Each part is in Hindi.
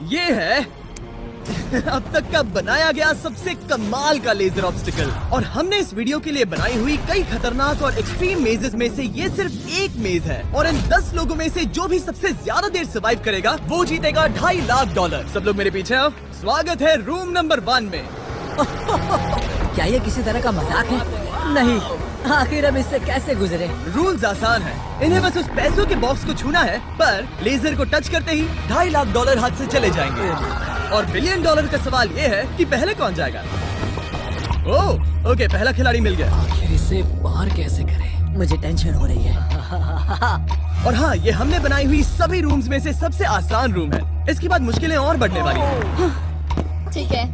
ये है अब तक का बनाया गया सबसे कमाल का लेजर ऑब्स्टिकल। और हमने इस वीडियो के लिए बनाई हुई कई खतरनाक और एक्सट्रीम मेजेस में से ये सिर्फ एक मेज है। और इन 10 लोगों में से जो भी सबसे ज्यादा देर सर्वाइव करेगा वो जीतेगा $2.5 लाख। सब लोग मेरे पीछे आओ। स्वागत है रूम नंबर 1 में। क्या ये किसी तरह का मजाक है? नहीं, आखिर हम इससे कैसे गुजरे? रूल्स आसान है, इन्हें बस उस पैसों के बॉक्स को छूना है, पर लेजर को टच करते ही $2.5 लाख हाथ से चले जाएंगे। और $1 बिलियन का सवाल ये है कि पहले कौन जाएगा। ओह, ओके, पहला खिलाड़ी मिल गया। आखिर इसे पार कैसे करें? मुझे टेंशन हो रही है। और हाँ, ये हमने बनाई हुई सभी रूम्स में से सबसे आसान रूम है। इसके बाद मुश्किलें और बढ़ने वाली हैं। ठीक है।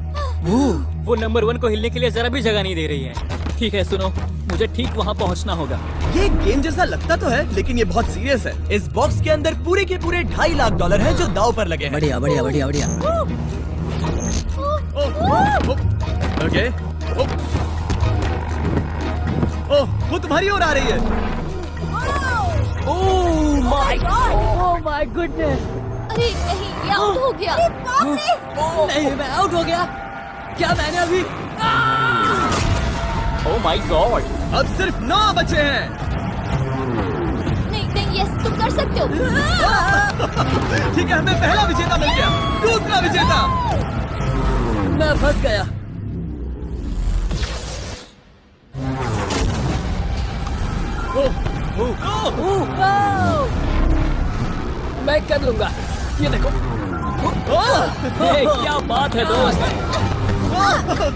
वो नंबर 1 को हिलने के लिए जरा भी जगह नहीं दे रही है। ठीक है, सुनो, मुझे ठीक वहाँ पहुँचना होगा। ये गेम जैसा लगता तो है, लेकिन ये बहुत सीरियस है। इस बॉक्स के अंदर पूरे के पूरे $2.5 लाख हैं जो दांव पर लगे हैं। बढ़िया बढ़िया बढ़िया बढ़िया। ओके। ओह, वो तुम्हारी ओर आ रही है। Oh my goodness. अरे नहीं, ये आउट हो गया। नहीं, मैं आउट हो गया। क्या मैंने अभी? Oh my God. अब सिर्फ 9 बचे हैं। नहीं नहीं, यस, तुम कर सकते हो। ठीक है, हमें पहला विजेता मिल गया। दूसरा विजेता। मैं फंस गया। मैं कर लूंगा। ये देखो। क्या बात है दोस्त।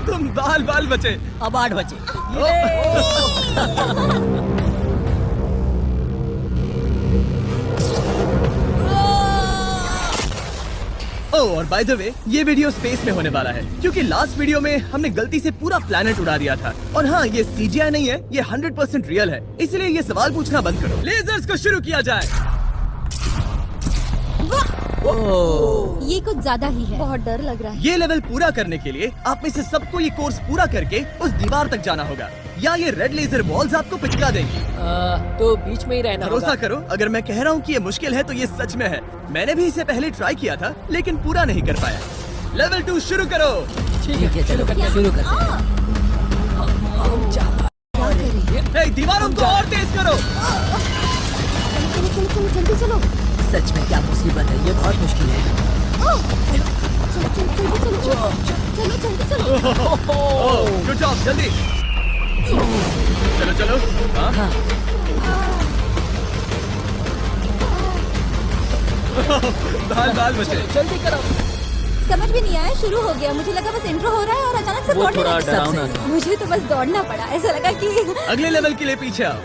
तुम बाल बचे। अब 8 बचे। और बाय द वे, ये वीडियो स्पेस में होने वाला है, क्योंकि लास्ट वीडियो में हमने गलती से पूरा प्लैनेट उड़ा दिया था। और हाँ, ये CGI नहीं है, ये 100% रियल है। इसलिए ये सवाल पूछना बंद करो। लेजर्स को शुरू किया जाए। ये कुछ ज्यादा ही है। बहुत डर लग रहा है। ये लेवल पूरा करने के लिए आप में से सबको ये कोर्स पूरा करके उस दीवार तक जाना होगा, या ये रेड लेजर वॉल्स आपको पिचका देंगी। तो बीच में ही रहना होगा। भरोसा करो, अगर मैं कह रहा हूँ कि ये मुश्किल है तो ये सच में है। मैंने भी इसे पहले ट्राई किया था, लेकिन पूरा नहीं कर पाया। लेवल 2 शुरू करो। ठीक है, चलो शुरू करते हैं। दीवारों को और तेज करो। चलो जल्दी चलो। सच में क्या मुसीबत है, ये बहुत मुश्किल है। चलो। गुड जॉब, जल्दी चलो। हाँ। बाल बचे। जल्दी करो। समझ भी नहीं आया, शुरू हो गया। मुझे लगा बस इंट्रो हो रहा है और अचानक से वो दौड़ने थोड़ा लगा। डरावना था। मुझे तो बस दौड़ना पड़ा। ऐसा लगा कि अगले लेवल के लिए पीछे आओ।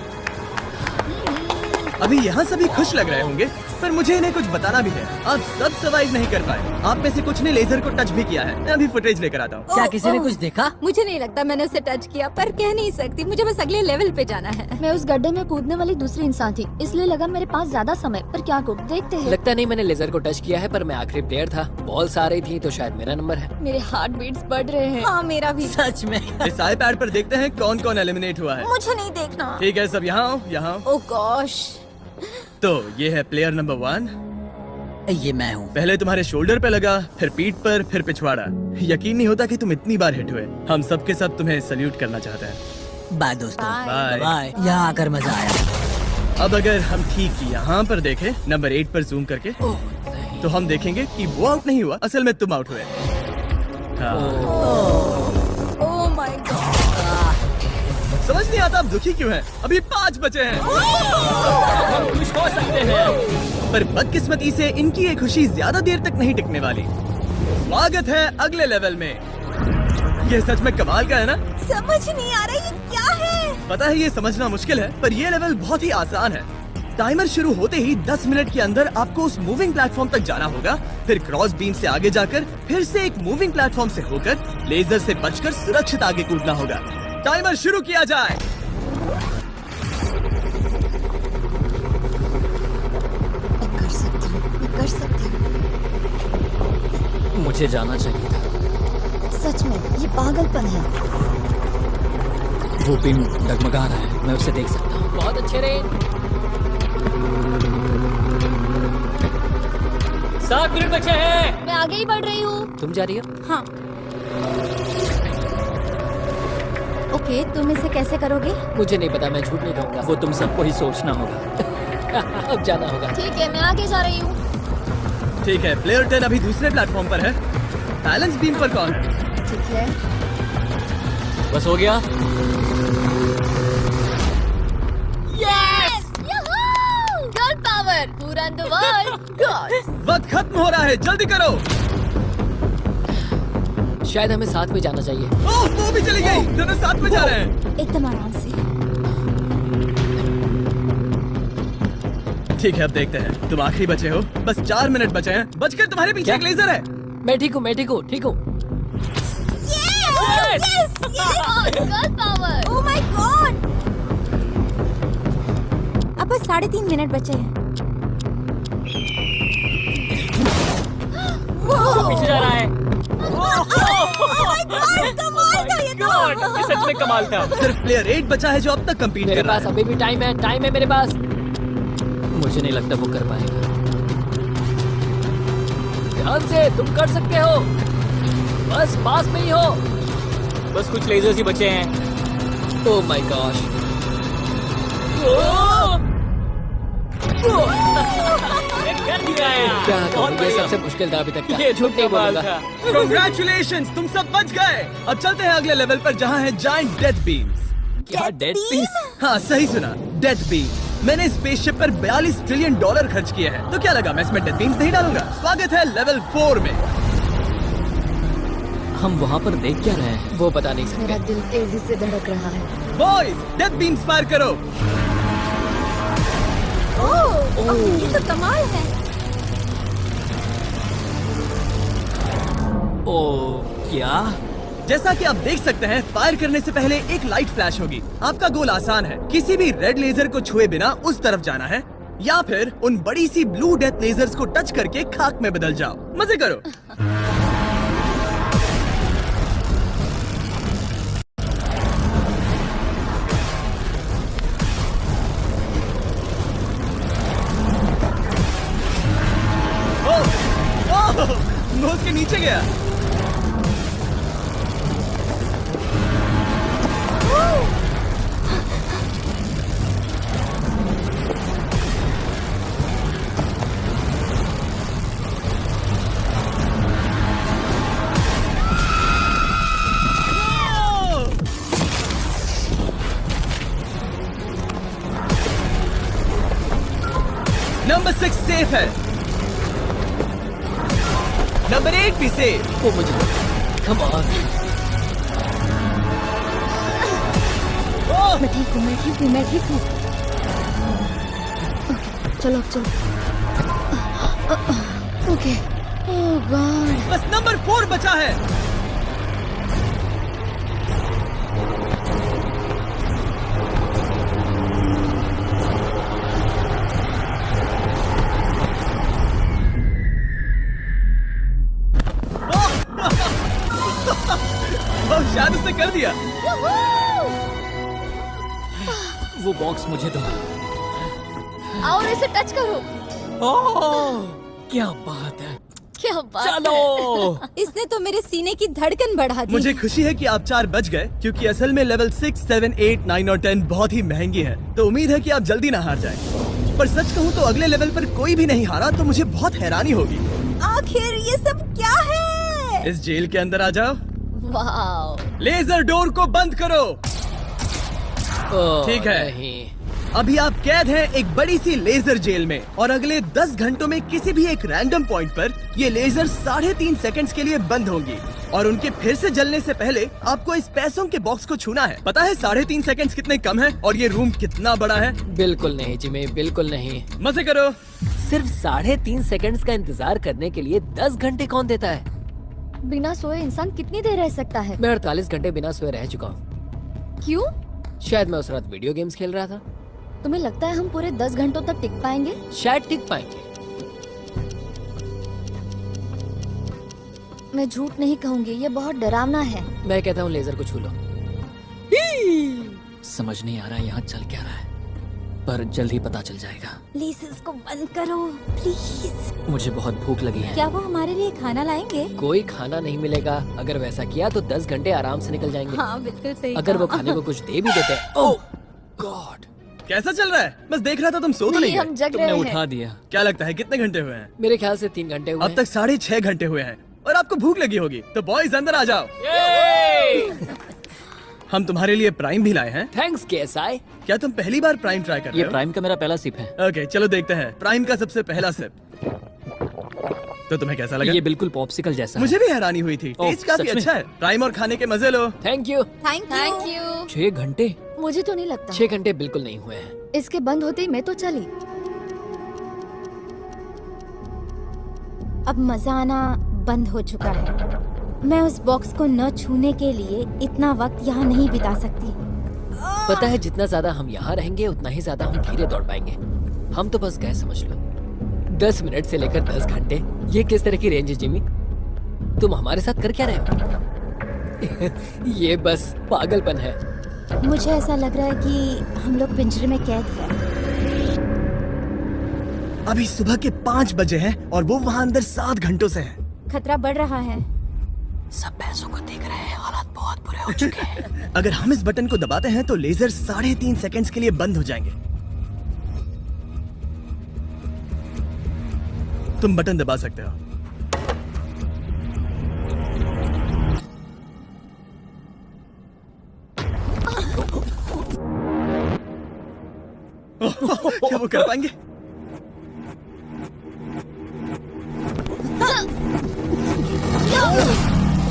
अभी यहाँ सभी खुश लग रहे होंगे, पर मुझे इन्हें कुछ बताना भी है। आप सब सर्वाइव नहीं कर पाए। आप में से कुछ ने लेजर को टच भी किया है। मैं अभी फुटेज लेकर आता हूँ। क्या किसी ने कुछ देखा? मुझे नहीं लगता मैंने उसे टच किया, पर कह नहीं सकती। मुझे बस अगले लेवल पे जाना है। मैं उस गड्ढे में कूदने वाली दूसरी इंसान थी, इसलिए लगा मेरे पास ज्यादा समय। पर क्या करूं, देखते हैं। लगता नहीं मैंने लेजर को टच किया है, पर मैं आखिरी प्लेयर था। बॉल्स आ रही थी तो शायद मेरा नंबर है। मेरे हार्ट बीट्स बढ़ रहे हैं। हाँ, मेरा भी। सच में। इस आईपैड पर देखते हैं कौन कौन एलिमिनेट हुआ है। मुझे नहीं देखना। ठीक है, सब यहाँ आओ, यहाँ आओ। ओह गॉश। तो ये है प्लेयर नंबर 1। ये मैं हूँ। पहले तुम्हारे शोल्डर पे लगा, फिर पीठ पर, फिर पिछवाड़ा। यकीन नहीं होता कि तुम इतनी बार हिट हुए। हम सब के सब तुम्हें सल्यूट करना चाहते हैं। बाय दोस्तों। बाय। बाय। यहाँ आकर मजा आया। अब अगर हम ठीक यहाँ पर देखें, नंबर 8 पर जूम करके, तो हम देखेंगे कि वो आउट नहीं हुआ, असल में तुम आउट हुए। हाँ। Oh my God. समझ नहीं आता आप दुखी क्यों हैं? अभी 5 बचे हैं। हम खुश हो सकते हैं, पर बदकिस्मती से इनकी ये खुशी ज्यादा देर तक नहीं टिकने वाली। स्वागत है अगले लेवल में। ये सच में कमाल का है ना? समझ नहीं आ रहा ये क्या है। पता है ये समझना मुश्किल है, पर ये लेवल बहुत ही आसान है। टाइमर शुरू होते ही 10 मिनट के अंदर आपको उस मूविंग प्लेटफॉर्म तक जाना होगा, फिर क्रॉस बीम से आगे जाकर फिर से एक मूविंग प्लेटफॉर्म से होकर लेजर से बचकर सुरक्षित आगे कूदना होगा। टाइमर शुरू किया जाए। कर सकती हूँ। मुझे जाना चाहिए था। सच में ये पागलपन है। वो बीम डगमगा रहा है, मैं उसे देख सकता हूँ। बहुत अच्छे रहे। 7 मिनट बचे हैं। मैं आगे ही बढ़ रही हूँ। तुम जा रही हो? हाँ। ओके, तुम इसे कैसे करोगे? मुझे नहीं पता, मैं झूठ नहीं कहूँगा। वो तुम सबको ही सोचना होगा। अब जाना होगा। ठीक है, मैं आगे जा रही हूँ। ठीक है, प्लेयर 10 अभी दूसरे प्लेटफॉर्म पर है। बैलेंस बीम पर कौन? ठीक है। बस हो गया। यस! God power! पूरा द वर्ल्ड! गॉड! वक्त खत्म हो रहा है, जल्दी करो। शायद हमें साथ में जाना चाहिए। ओह, वो भी चली गई। दोनों साथ में जा रहे हैं। एकदम आराम से। ठीक है, अब देखते हैं। तुम आखिरी बचे हो, बस 4 मिनट बचे हैं। बचकर तुम्हारे पीछे क्या? एक लेजर है। मैं ठीक हूँ, मैं ठीक हूँ, ठीक हूँ। Yes! God power! Oh my God! अब बस 3.5 मिनट बचे हैं। पीछे जा रहा है। कमाल था ये तो! ये सच में कमाल था। सिर्फ प्लेयर 8 बचा है जो अब तक कंपीट मेरे कर रहा पास है। अभी भी टाइम है, टाइम है मेरे पास। मुझे नहीं लगता वो कर पाएगा। ध्यान से, तुम कर सकते हो। बस पास में ही हो। बस कुछ लेजर्स ही बचे हैं। Oh my gosh. कर दिया यार। क्या बहुत कहूँ, ये बढ़िया। सबसे मुश्किल था अभी तक का। ये झूठ नहीं कमाल बोलूंगा। था। Congratulations, तुम सब बच गए। अब चलते हैं अगले लेवल पर जहाँ है जाइंट डेथ बीम्स। क्या डेड पीस? हाँ, सही सुना, डेथ बीम। मैंने स्पेसशिप पर $42 ट्रिलियन खर्च किए हैं। तो क्या लगा मैं इसमें डेथ बीम्स नहीं डालूंगा? स्वागत है लेवल 4 में। हम वहाँ पर देख क्या रहे हैं वो पता नहीं मेरा सकते। दिल तेजी से धड़क रहा है। बॉयज, डेथ बीम्स फायर करो। ओह, ये तो कमाल है। ओह क्या? जैसा कि आप देख सकते हैं, फायर करने से पहले एक लाइट फ्लैश होगी। आपका गोल आसान है, किसी भी रेड लेजर को छुए बिना उस तरफ जाना है, या फिर उन बड़ी सी ब्लू डेथ लेजर्स को टच करके खाक में बदल जाओ। मजे करो। ओह, नोज के नीचे गया। नंबर 6 सेफ है। नंबर 8 भी सेफ। वो मुझे कम ऑन। मैं ठीक हूँ, मैं ठीक हूँ, मैं ठीक हूँ। चलो अब चलो। ओके। ओह गॉड। बस नंबर 4 बचा है। शायद उसने कर दिया। वो बॉक्स मुझे दो। और इसे टच करो। ओह क्या बात है। क्या बात चलो। है। इसने तो मेरे सीने की धड़कन बढ़ा दी। मुझे खुशी है कि आप 4 बच गए, क्योंकि असल में लेवल 6, 7, 8, 9 और 10 बहुत ही महंगी है। तो उम्मीद है कि आप जल्दी ना हार जाएं। पर सच कहूँ तो अगले लेवल पर कोई भी नहीं हारा तो मुझे बहुत हैरानी होगी। आखिर ये सब क्या है? इस जेल के अंदर आ जाओ। वाह। लेजर डोर को बंद करो। ओह, ठीक है। नहीं। अभी आप कैद हैं एक बड़ी सी लेजर जेल में, और अगले 10 घंटों में किसी भी एक रैंडम पॉइंट पर ये लेजर 3.5 सेकंड्स के लिए बंद होंगी, और उनके फिर से जलने से पहले आपको इस पैसों के बॉक्स को छूना है। पता है 3.5 सेकंड्स कितने कम है और ये रूम कितना बड़ा है? बिल्कुल नहीं जिमी, बिल्कुल नहीं। मजे करो। सिर्फ 3.5 सेकंड्स का इंतजार करने के लिए 10 घंटे कौन देता है? बिना सोए इंसान कितनी देर रह सकता है? मैं 48 घंटे बिना सोए रह चुका हूँ। क्यों? शायद मैं उस रात वीडियो गेम्स खेल रहा था। तुम्हें लगता है हम पूरे 10 घंटों तक टिक पाएंगे? शायद टिक पाएंगे। मैं झूठ नहीं कहूंगी, ये बहुत डरावना है। मैं कहता हूँ लेजर को छू लो। समझ नहीं आ रहा यहाँ चल क्या रहा है। पर जल्द ही पता चल जाएगा। प्लीज इसको बंद करो प्लीज। मुझे बहुत भूख लगी है। क्या वो हमारे लिए खाना लाएंगे? कोई खाना नहीं मिलेगा। अगर वैसा किया तो 10 घंटे आराम से निकल जाएंगे। हाँ बिल्कुल सही। अगर वो खाने को कुछ दे भी देते हैं। ओह गॉड, कैसा चल रहा है? बस देख रहा था, तुम सो तो नहीं हम गए? जग तुमने रहे उठा हैं। दिया। क्या लगता है कितने घंटे हुए हैं? मेरे ख्याल से 3 घंटे हुए अब तक 6.5 घंटे हुए हैं और आपको भूख लगी होगी। तो बॉयज अंदर आ जाओ। हम तुम्हारे लिए प्राइम भी लाए हैं। Thanks KSI। क्या तुम पहली बार प्राइम ट्राई कर रहे ये हो? प्राइम का मेरा पहला सिप है। ओके चलो देखते हैं प्राइम का सबसे पहला सिप। तो तुम्हें कैसा लगा? ये बिल्कुल पॉप्सिकल जैसा है। मुझे भी हैरानी हुई थी। ओह, टेस्ट काफी सच में? अच्छा है। प्राइम और खाने के मजे लो। Thank you. Thank you. 6 घंटे? मुझे तो नहीं लगता। 6 घंटे बिल्कुल नहीं हुए हैं। इसके बंद होते ही मैं तो चली। अब मजा आना बंद हो चुका है। मैं उस बॉक्स को न छूने के लिए इतना वक्त यहाँ नहीं बिता सकती। पता है जितना ज्यादा हम यहाँ रहेंगे उतना ही ज्यादा हम धीरे दौड़ पाएंगे। हम तो बस गए, समझ लो 10 मिनट से लेकर 10 घंटे। ये किस तरह की रेंज है जिमी? तुम हमारे साथ कर क्या रहे हो? ये बस पागलपन है। मुझे ऐसा लग रहा है कि हम लोग पिंजरे में कैद हैं। अभी सुबह के 5 बजे हैं और वो वहाँ अंदर 7 घंटों से हैं। खतरा बढ़ रहा है। सब भैंसों को देख रहे हैं, हालात बहुत बुरे हो चुके हैं। अगर हम इस बटन को दबाते हैं तो लेजर 3.5 सेकंड्स के लिए बंद हो जाएंगे। तुम बटन दबा सकते हो। क्या वो कर पाएंगे?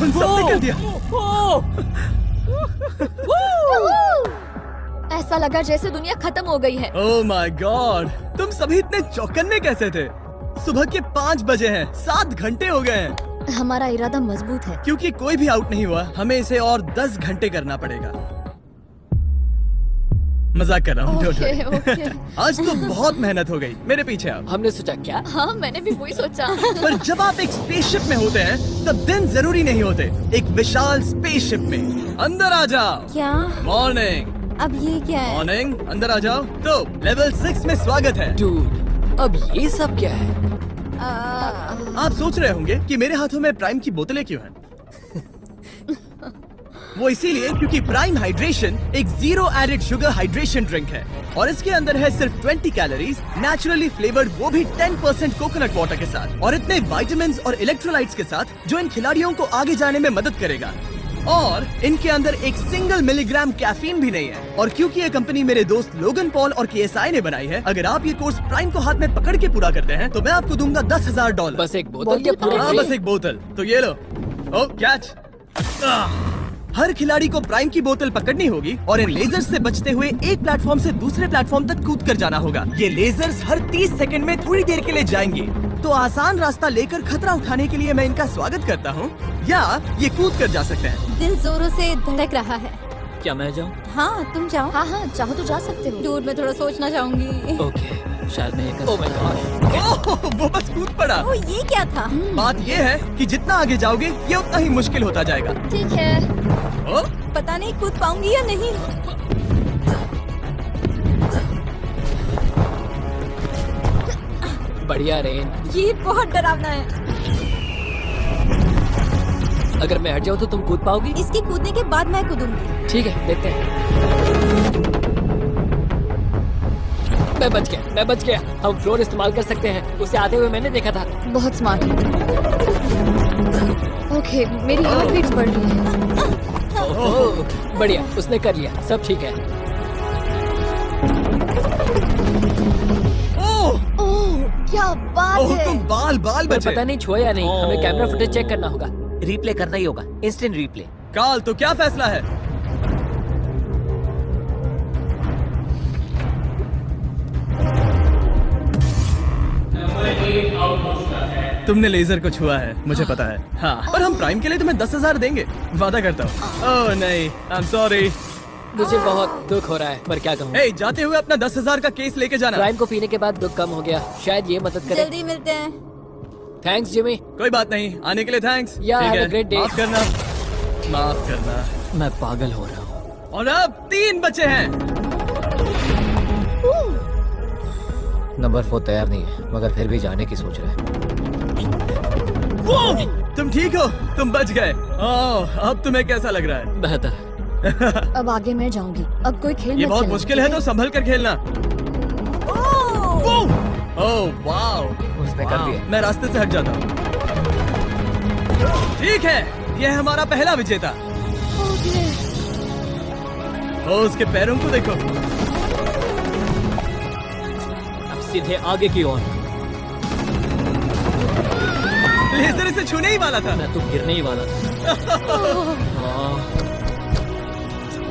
उन सबने कर दिया। ऐसा लगा जैसे दुनिया खत्म हो गई है। ओह माय गॉड, तुम सभी इतने चौकन्ने कैसे थे? सुबह के 5 बजे हैं, 7 घंटे हो गए हैं। हमारा इरादा मजबूत है। क्योंकि कोई भी आउट नहीं हुआ, हमें इसे और 10 घंटे करना पड़ेगा। मजाक कर रहा हूँ। don't worry। ओके। आज तो बहुत मेहनत हो गई। मेरे पीछे आओ। हमने सोचा क्या? हाँ मैंने भी वही सोचा। पर जब आप एक स्पेसशिप में होते हैं तब दिन जरूरी नहीं होते। एक विशाल स्पेसशिप में अंदर आ जाओ। क्या? मॉर्निंग। अब ये क्या है? मॉर्निंग, अंदर आ जाओ। तो लेवल 6 में स्वागत है। डूड, अब ये सब क्या है? आप सोच रहे होंगे कि मेरे हाथों में प्राइम की बोतलें क्यों हैं? वो इसीलिए क्योंकि प्राइम हाइड्रेशन एक 0 एडेड शुगर हाइड्रेशन ड्रिंक है और इसके अंदर है सिर्फ 20 कैलोरीज, नेचुरली फ्लेवर्ड, वो भी 10% कोकोनट वाटर के साथ, और इतने विटामिन्स और इलेक्ट्रोलाइट्स के साथ जो इन खिलाड़ियों को आगे जाने में मदद करेगा। और इनके अंदर एक सिंगल मिलीग्राम कैफीन भी नहीं है। और क्योंकि ये कंपनी मेरे दोस्त लोगन पॉल और KSI ने बनाई है, अगर आप ये कोर्स प्राइम को हाथ में पकड़ के पूरा करते हैं तो मैं आपको दूंगा $10,000। बस एक बोतल या पूरे हाँ, ट्रे? बस एक बोतल। तो ये लो। ओ कैच। हर खिलाड़ी को प्राइम की बोतल पकड़नी होगी और इन लेजर्स से बचते हुए एक प्लेटफॉर्म से दूसरे प्लेटफॉर्म तक कूद कर जाना होगा। ये लेजर्स हर 30 सेकंड में थोड़ी देर के लिए जाएंगे। तो आसान रास्ता लेकर खतरा उठाने के लिए मैं इनका स्वागत करता हूँ, या ये कूद कर जा सकते हैं। दिल जोरों से धड़क रहा है। क्या मैं जाऊँ? हाँ तुम जाओ। हाँ हाँ चाहो तो जा सकते हो। दूर में थोड़ा सोचना चाहूंगी। ओके, शायद मैं ये कर Oh my सकता हूँ। God। ओह, वो बस कूद पड़ा। ओ ये क्या था? बात ये है कि जितना आगे जाओगे ये उतना ही मुश्किल होता जाएगा। ठीक है। ओ, पता नहीं कूद पाऊंगी या नहीं। बढ़िया रेन। ये बहुत डरावना है। अगर मैं हट जाऊँ तो तुम कूद पाओगी? इसके कूदने के बाद मैं कूदूंगी। ठीक है, देखते हैं। मैं बच गया। हम फ्लोर इस्तेमाल कर सकते हैं, उसे आते हुए मैंने देखा था। बहुत स्मार्ट। ओके मेरी हार्ट बीट्स बढ़ रही है। ओह, बढ़िया, उसने कर लिया, सब ठीक है। ओह, ओह क्या बात ओह, है। तुम बाल पर बचे। पता नहीं छुआ या नहीं, हमें कैमरा फुटेज चेक करना होगा। रिप्ले करना ही होगा, इंस्टेंट रिप्ले। काल, तो क्या फैसला है? तुमने लेजर को छुआ है, मुझे पता है। हाँ, पर हम प्राइम के लिए तुम्हें 10,000 देंगे, वादा करता हूँ। ओह नहीं, आई एम सॉरी। मुझे बहुत दुख हो रहा है, पर क्या कहूँ। ए, जाते हुए अपना 10,000 का केस लेके जाना। प्राइम को पीने के बाद दुख कम हो गया, शायद ये मदद करे। जल्दी मिलते हैं। Thanks Jimmy. कोई बात नहीं, आने के लिए थैंक्स। Yeah, ठीक have a है, great day. माफ करना। मैं पागल हो रहा हूँ। और अब 3 बचे हैं। नंबर 4 तैयार नहीं है, मगर फिर भी जाने की सोच रहा है। तुम ठीक हो? तुम बच गए। अब तुम्हें कैसा लग रहा है? बेहतर। अब आगे मैं जाऊंगी। अब कोई खेल ये मत बहुत खेलना, मुश्किल है, ठीक तो संभल कर खेलना। ओह वाओ, उसने कर दिया। मैं रास्ते से हट जाता हूँ। ठीक है, यह हमारा पहला विजेता। ओके। ओ, उसके पैरों को देखो। अब सीधे आगे की ओर। लेजर इसे छूने ही वाला था। मैं तो गिरने ही वाला था।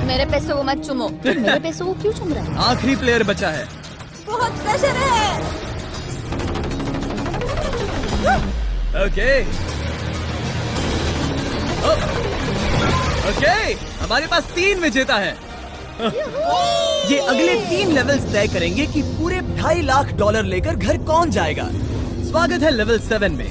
मेरे पैसों को मत चुमो। मेरे पैसों को क्यों चुम रहा है? आखिरी प्लेयर बचा है। बहुत प्रेशर है। ओके ओके, हमारे पास 3 विजेता है। ये अगले 3 लेवल्स तय करेंगे कि पूरे $2.5 लाख लेकर घर कौन जाएगा। स्वागत है लेवल 7 में।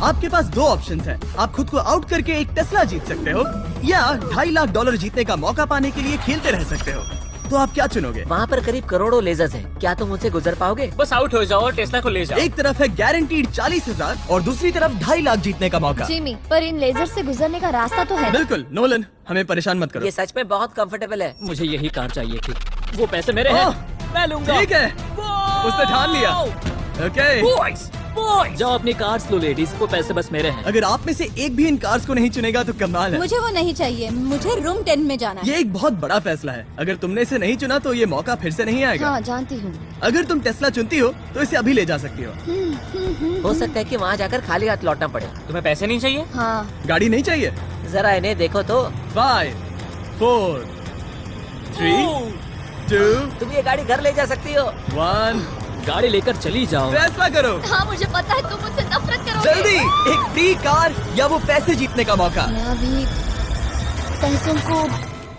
आपके पास 2 ऑप्शंस हैं। आप खुद को आउट करके एक टेस्ला जीत सकते हो, या $2.5 लाख जीतने का मौका पाने के लिए खेलते रह सकते हो। तो आप क्या चुनोगे? वहाँ पर करीब करोड़ों लेजर्स हैं। क्या तुम उनसे गुजर पाओगे? बस आउट हो जाओ और टेस्ला को ले जाओ। एक तरफ है गारंटीड 40,000 और दूसरी तरफ $2.5 लाख जीतने का मौका। जिमी, पर इन लेजर से गुजरने का रास्ता तो है। बिल्कुल नोलन, हमें परेशान मत करो। ये सच में बहुत कंफर्टेबल है। मुझे यही कार चाहिए थी। वो पैसे मेरे हैं, मैं लूंगा। ठीक है, उसने ठान लिया। ओके, बॉयज जाओ अपनी कार्स लो लेडीज, वो पैसे बस मेरे हैं। अगर आप में से एक भी इन कार्स को नहीं चुनेगा तो कमाल है। मुझे वो नहीं चाहिए, मुझे रूम 10 में जाना है। ये एक बहुत बड़ा फैसला है। अगर तुमने इसे नहीं चुना तो ये मौका फिर से नहीं आएगा। हाँ जानती हूँ। अगर तुम टेस्ला चुनती हो तो इसे अभी ले जा सकती हो। हो सकता है कि वहाँ जाकर खाली हाथ लौटना पड़े। तुम्हें पैसे नहीं चाहिए? हाँ। गाड़ी नहीं चाहिए? जरा इन्हें देखो तो। 5 4 3 2 तुम ये गाड़ी घर ले जा सकती हो। 1, गाड़ी लेकर चली जाओ। फैसला करो हाँ मुझे पता है तुम मुझसे नफरत करोगे। जल्दी, एक फ्री कार या वो पैसे जीतने का मौका। मैं अभी पैसों को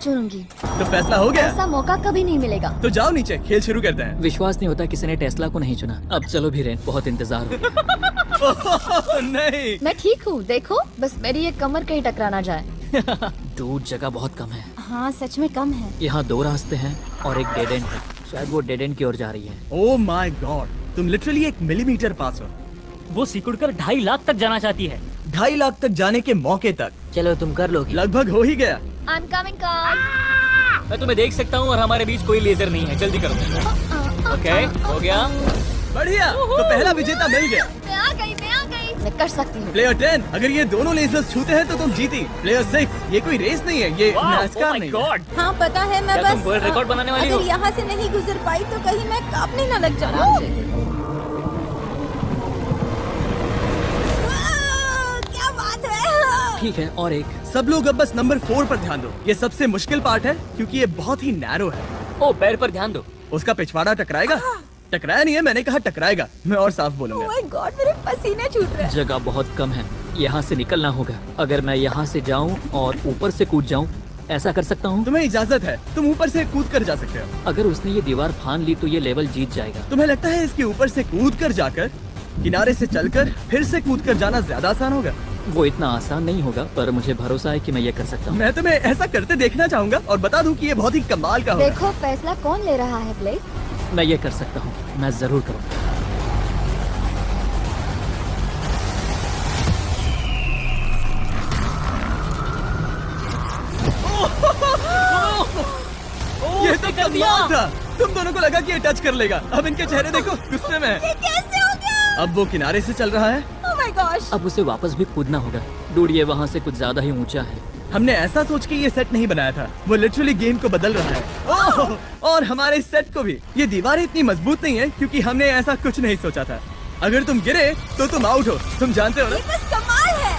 चुनूंगी। तो फैसला हो गया? ऐसा मौका कभी नहीं मिलेगा। तो जाओ नीचे, खेल शुरू करते हैं। विश्वास नहीं होता किसी ने टेस्ला को नहीं चुना। अब चलो भी रेन, बहुत इंतजार हो गया। नहीं, मैं ठीक हूँ, देखो बस मेरी ये कमर कहीं टकरा ना जाए। दूर जगह बहुत कम है। हाँ सच में कम है। यहाँ 2 रास्ते हैं और एक डेड एंड है। शायद वो डेड एंड की ओर जा रही है। ओह माय गॉड, तुम लिटरली 1 मिलीमीटर पास हो। वो सिकुड़कर 2.5 लाख तक जाना चाहती है। 2.5 लाख तक जाने के मौके तक चलो तुम कर लोगी। लगभग हो ही गया। I am coming car. मैं तुम्हें देख सकता हूँ और हमारे बीच कोई लेजर नहीं है। जल्दी करो। ओके, हो गया। बढ़िया, तो पहला विजेता मिल गया। मैं आ गई। मैं कर सकती हूँ। प्लेयर 10, अगर ये दोनों लेजर्स छूते हैं तो तुम जीती। प्लेयर 6, ये कोई रेस नहीं है, ये NASCAR नहीं है। हाँ पता है, मैं क्या बस तुम वर्ल्ड रिकॉर्ड बनाने वाली हो? अगर यहाँ से नहीं गुजर पाई तो कहीं मैं कांपने न लग जाऊँ। क्या बात है। ठीक है, और एक। सब लोग अब बस नंबर 4 पर ध्यान दो। ये सबसे मुश्किल पार्ट है क्योंकि ये बहुत ही नैरो है। ओ, पैर पर ध्यान दो। उसका पिछवाड़ा टकराएगा। टकराया नहीं है, मैंने कहा टकराएगा। मैं और साफ बोलूंगा। ओह माय गॉड, मेरे पसीने छूट रहे हैं। जगह बहुत कम है, यहाँ से निकलना होगा। अगर मैं यहाँ से जाऊँ और ऊपर से कूद जाऊँ, ऐसा कर सकता हूँ? तुम्हें इजाजत है, तुम ऊपर से कूद कर जा सकते हो। अगर उसने ये दीवार फान ली तो ये लेवल जीत जाएगा। तुम्हें लगता है इसके ऊपर से कूद कर जाकर किनारे से चलकर फिर से कूद कर जाना ज्यादा आसान होगा? वो इतना आसान नहीं होगा, पर मुझे भरोसा है कि मैं ये कर सकता हूँ। मैं तुम्हें ऐसा करते देखना चाहूंगा और बता दूं कि ये बहुत ही कमाल का होगा। देखो फैसला कौन ले रहा है ब्लेक। मैं ये कर सकता हूँ, मैं जरूर करूँगा। ये तो कमाल था। तुम दोनों को लगा कि ये टच कर लेगा। अब इनके चेहरे देखो, गुस्से में है। ये कैसे हो गया? अब वो किनारे से चल रहा है। Oh my gosh. अब उसे वापस भी कूदना होगा। डूड, ये वहाँ से कुछ ज्यादा ही ऊंचा है। हमने ऐसा सोच के ये सेट नहीं बनाया था। वो लिटरली गेम को बदल रहा है। ओह, और हमारे सेट को भी। ये दीवारें इतनी मजबूत नहीं है क्योंकि हमने ऐसा कुछ नहीं सोचा था। अगर तुम गिरे तो तुम आउट हो, तुम जानते हो ना? ये बस कमाल है।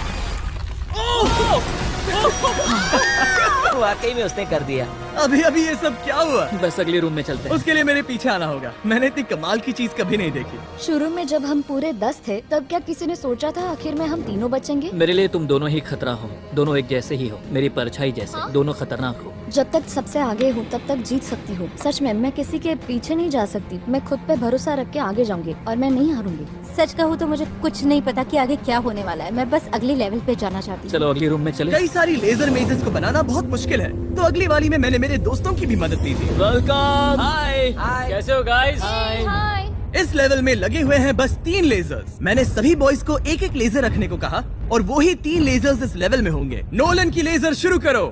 वाकई में उसने कर दिया। अभी अभी ये सब क्या हुआ? बस अगले रूम में चलते हैं। उसके लिए मेरे पीछे आना होगा। मैंने इतनी कमाल की चीज कभी नहीं देखी। शुरू में जब हम पूरे 10 थे तब क्या किसी ने सोचा था आखिर में हम तीनों बचेंगे? मेरे लिए तुम दोनों ही खतरा हो, दोनों एक जैसे ही हो, मेरी परछाई जैसे। दोनों खतरनाक हो। जब तक सबसे आगे हूँ तब तक जीत सकती हूँ। सच में मैं किसी के पीछे नहीं जा सकती। मैं खुद पे भरोसा रख के आगे जाऊंगी और मैं नहीं हारूंगी। सच कहूँ तो मुझे कुछ नहीं पता कि आगे क्या होने वाला है। मैं बस अगले लेवल पे जाना चाहती हूँ। चलो अगले रूम में चले। कई सारी लेजर मेजेस को बनाना बहुत मुश्किल है, तो अगली वाली में मैंने मेरे दोस्तों की भी मदद ली थी। वेलकम। हाय, हाय। कैसे हो गाइस? हाय। इस लेवल में लगे हुए हैं बस 3 लेजर्स। मैंने सभी बॉयज को एक एक लेजर रखने को कहा और वो ही 3 लेजर्स इस लेवल में होंगे। नोलन की लेजर शुरू करो।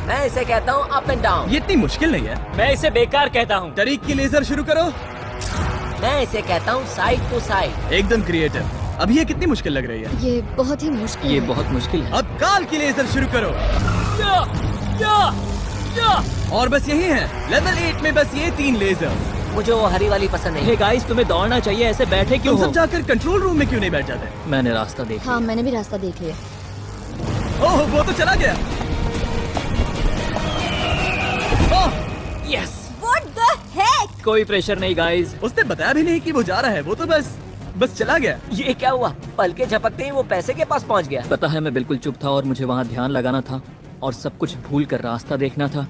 मैं इसे कहता हूँ अप एंड डाउन। ये इतनी मुश्किल नहीं है। मैं इसे बेकार कहता हूँ। तरीक की लेजर शुरू करो। मैं इसे कहता हूँ साइड टू साइड। एकदम क्रिएटिव। अब ये कितनी मुश्किल लग रही है। ये बहुत ही मुश्किल ये है। बहुत मुश्किल है। अब काल की लेजर शुरू करो। और बस यही है लेवल 8 में, बस ये 3 लेजर। मुझे वो हरी वाली पसंद नहीं। हे गाइस, तुम्हें दौड़ना चाहिए, ऐसे बैठे क्यों तुम हो? सब जाकर कंट्रोल रूम में क्यों नहीं बैठ जाते? मैंने रास्ता देखा। हाँ, मैंने भी रास्ता देख लिया। ओह, वो तो चला गया। ओह, यस। What the heck? कोई प्रेशर नहीं गाइस। उसने बताया भी नहीं कि वो जा रहा है, वो तो बस चला गया। ये क्या हुआ? पलके झपकते ही वो पैसे के पास पहुंच गया। पता है, मैं बिल्कुल चुप था और मुझे वहाँ ध्यान लगाना था और सब कुछ भूल कर रास्ता देखना था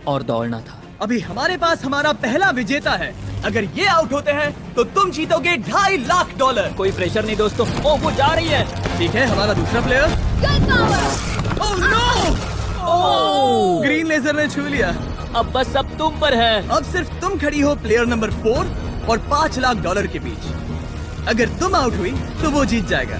और दौड़ना था। अभी हमारे पास हमारा पहला विजेता है। अगर ये आउट होते हैं तो तुम जीतोगे $2.5 लाख। कोई प्रेशर नहीं दोस्तों। ओह, वो जा रही है। ठीक है, हमारा दूसरा player. Oh no! Oh, green laser ने छू लिया। अब बस सब तुम पर है। अब सिर्फ तुम खड़ी हो प्लेयर नंबर 4 और $5 लाख के बीच। अगर तुम आउट हुई तो वो जीत जाएगा।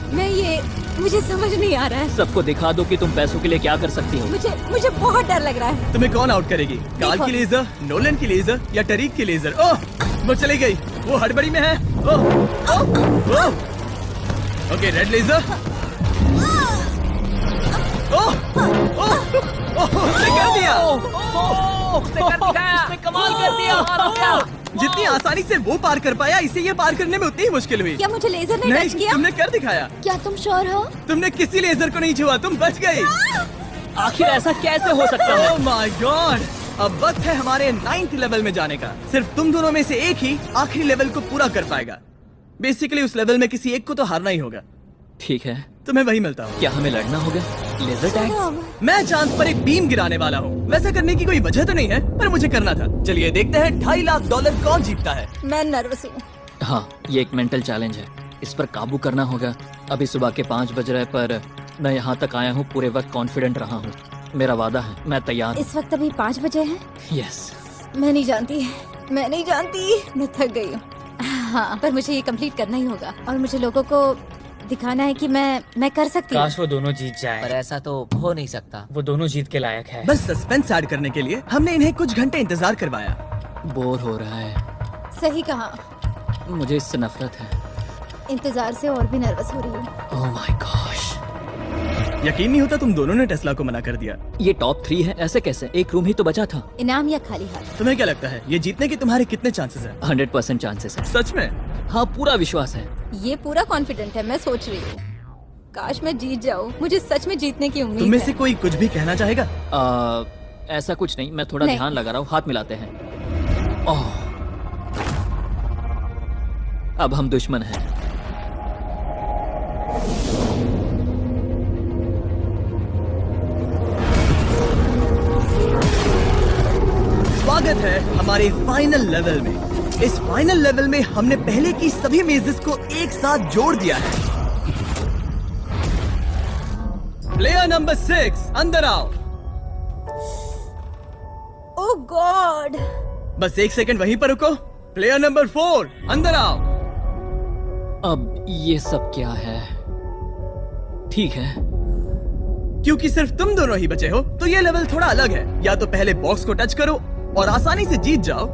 मुझे समझ नहीं आ रहा है। सबको दिखा दो कि तुम पैसों के लिए क्या कर सकती हो। मुझे बहुत डर लग रहा है। तुम्हें कौन आउट करेगी? काल की लेजर, नोलन की लेजर या टरीक की लेजर? ओह, वो चली गई। वो हड़बड़ी में है। Oh, oh, oh. Okay, red laser. Oh, oh, oh, उसने कर दिया। उसने कमाल कर दिया। जितनी आसानी से वो पार कर पाया, इसे ये पार करने में उतनी ही मुश्किल हुई। क्या मुझे लेजर ने नहीं, टच किया? तुमने कर दिखाया। क्या तुम श्योर हो? तुमने किसी लेजर को नहीं छुआ, तुम बच गई। आखिर ऐसा कैसे हो सकता है? Oh my God! अब वक्त है हमारे 9th लेवल में जाने का। सिर्फ तुम दोनों में से एक ही आखिरी लेवल को पूरा कर पाएगा। बेसिकली उस लेवल में किसी एक को तो हारना ही होगा। ठीक है, तुम्हें वही मिलता हो। क्या हमें लड़ना होगा? Laser tag? मैं चांद पर एक बीम गिराने वाला हूँ। वैसा करने की कोई वजह तो नहीं है, पर मुझे करना था। चलिए देखते हैं $2.5 लाख कौन जीतता है। मैं नर्वस हूँ। हाँ, ये एक मेंटल चैलेंज है। इस पर काबू करना होगा। अभी सुबह के 5 बज रहे, पर मैं यहाँ तक आया हूँ, पूरे वक्त कॉन्फिडेंट रहा हूँ। मेरा वादा है, मैं तैयार। इस वक्त अभी 5 बजे हैं। यस। मैं नहीं जानती, मैं थक गई हूँ। हाँ, पर मुझे ये कंप्लीट करना ही होगा और मुझे लोगों को दिखाना है कि मैं कर सकती हूँ। काश वो दोनों जीत पर जाए। ऐसा तो हो नहीं सकता। वो दोनों जीत के लायक है। बस सस्पेंस ऐड करने के लिए हमने इन्हें कुछ घंटे इंतजार करवाया। बोर हो रहा है। सही कहा। मुझे इससे नफरत है। इंतजार से और भी नर्वस हो रही हूँ। Oh my gosh. यकीन नहीं होता तुम दोनों ने टेस्ला को मना कर दिया। ये टॉप 3 है, ऐसे कैसे? एक रूम ही तो बचा था। इनाम या खाली हाथ? तुम्हें क्या लगता है ये जीतने के तुम्हारे कितने चांसेस हैं? 100% चांसेस है। सच में? हाँ, पूरा विश्वास है। ये पूरा कॉन्फिडेंट है। मैं सोच रही हूँ काश मैं जीत जाऊँ। मुझे सच में जीतने की उम्मीद तुममें है। से कोई कुछ भी कहना चाहेगा? ऐसा कुछ नहीं, मैं थोड़ा नहीं। ध्यान लगा रहा हूँ। हाथ मिलाते हैं। ओह, अब हम दुश्मन हैं। स्वागत है हमारे फाइनल लेवल में। इस फाइनल लेवल में हमने पहले की सभी मेजेस को एक साथ जोड़ दिया है। प्लेयर नंबर 6 अंदर आओ। ओह गॉड! बस 1 सेकंड वहीं पर रुको। प्लेयर नंबर 4 अंदर आओ। अब ये सब क्या है? ठीक है, क्योंकि सिर्फ तुम दोनों ही बचे हो तो ये लेवल थोड़ा अलग है। या तो पहले बॉक्स को टच करो और आसानी से जीत जाओ,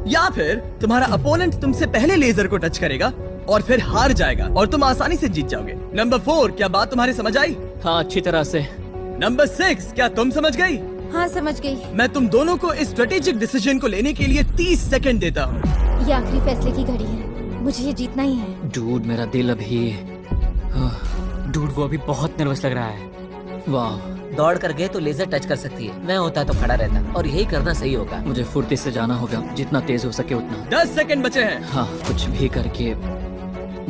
या फिर तुम्हारा अपोनेंट तुमसे पहले लेजर को टच करेगा और फिर हार जाएगा और तुम आसानी से जीत जाओगे। नंबर 4, क्या बात तुम्हारे समझ आई? हाँ, अच्छी तरह से। नंबर 6, क्या तुम समझ गई? हाँ, समझ गई। मैं तुम दोनों को इस स्ट्रेटेजिक डिसीजन को लेने के लिए 30 सेकंड देता हूँ। ये आखिरी फैसले की घड़ी है। मुझे ये जीतना ही है। डूड, मेरा दिल अभी। डूड, वो अभी बहुत नर्वस लग रहा है। वाह, दौड़ कर गए तो लेजर टच कर सकती है। मैं होता तो खड़ा रहता और यही करना सही होगा। मुझे फुर्ती से जाना होगा, जितना तेज हो सके उतना। 10 सेकंड बचे हैं। हाँ, कुछ भी करके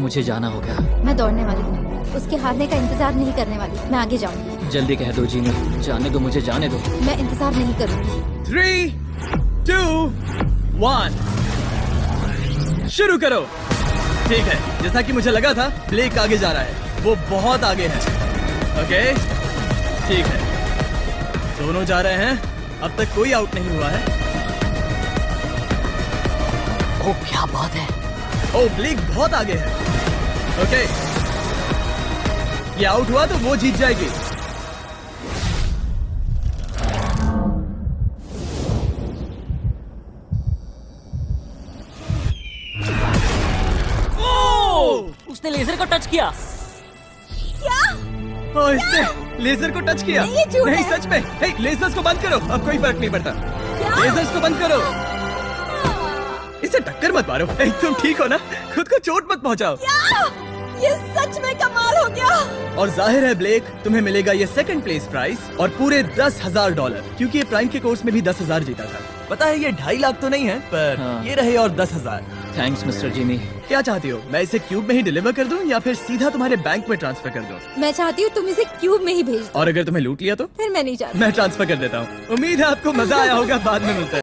मुझे जाना होगा। मैं दौड़ने वाली हूँ। उसके हारने का इंतजार नहीं करने वाली। मैं आगे जाऊंगी। जल्दी कह दो जीनी, जाने दो, मुझे जाने दो। मैं इंतजार नहीं करूंगी। 3, 2, 1 शुरू करो। ठीक है, जैसा कि मुझे लगा था, ब्लेक आगे जा रहा है। वो बहुत आगे है। ओके, ठीक है, दोनों जा रहे हैं। अब तक कोई आउट नहीं हुआ है। ओ क्या बात है। ओ ब्लेक बहुत आगे है। ओके, ये आउट हुआ तो वो जीत जाएगी। उसने लेजर को टच किया। ओ, इसने लेजर को टच किया। नहीं, ये झूठ नहीं, है। सच में। हे, लेजर्स को बंद करो, अब कोई फर्क नहीं पड़ता। लेजर्स को बंद करो। इसे टक्कर मत मारो। हे, तुम ठीक हो ना? खुद को चोट मत पहुंचाओ। ये सच में कमाल हो गया। और जाहिर है ब्लेक, तुम्हें मिलेगा ये सेकंड प्लेस प्राइस और पूरे $10,000, क्योंकि ये प्राइम के कोर्स में भी 10,000 जीता था। पता है ये 2.5 लाख तो नहीं है, पर हाँ। ये रहे और 10,000। Thanks mister Jimmy. क्या चाहती हो, मैं इसे क्यूब में ही डिलीवर कर दूं या फिर सीधा तुम्हारे बैंक में ट्रांसफर कर दूं? मैं चाहती हूँ तुम इसे क्यूब में ही भेज दो। और अगर तुम्हें लूट लिया तो फिर मैं नहीं चाहती। मैं ट्रांसफर कर देता हूँ। उम्मीद है आपको मजा आया होगा। बाद में मिलते हैं।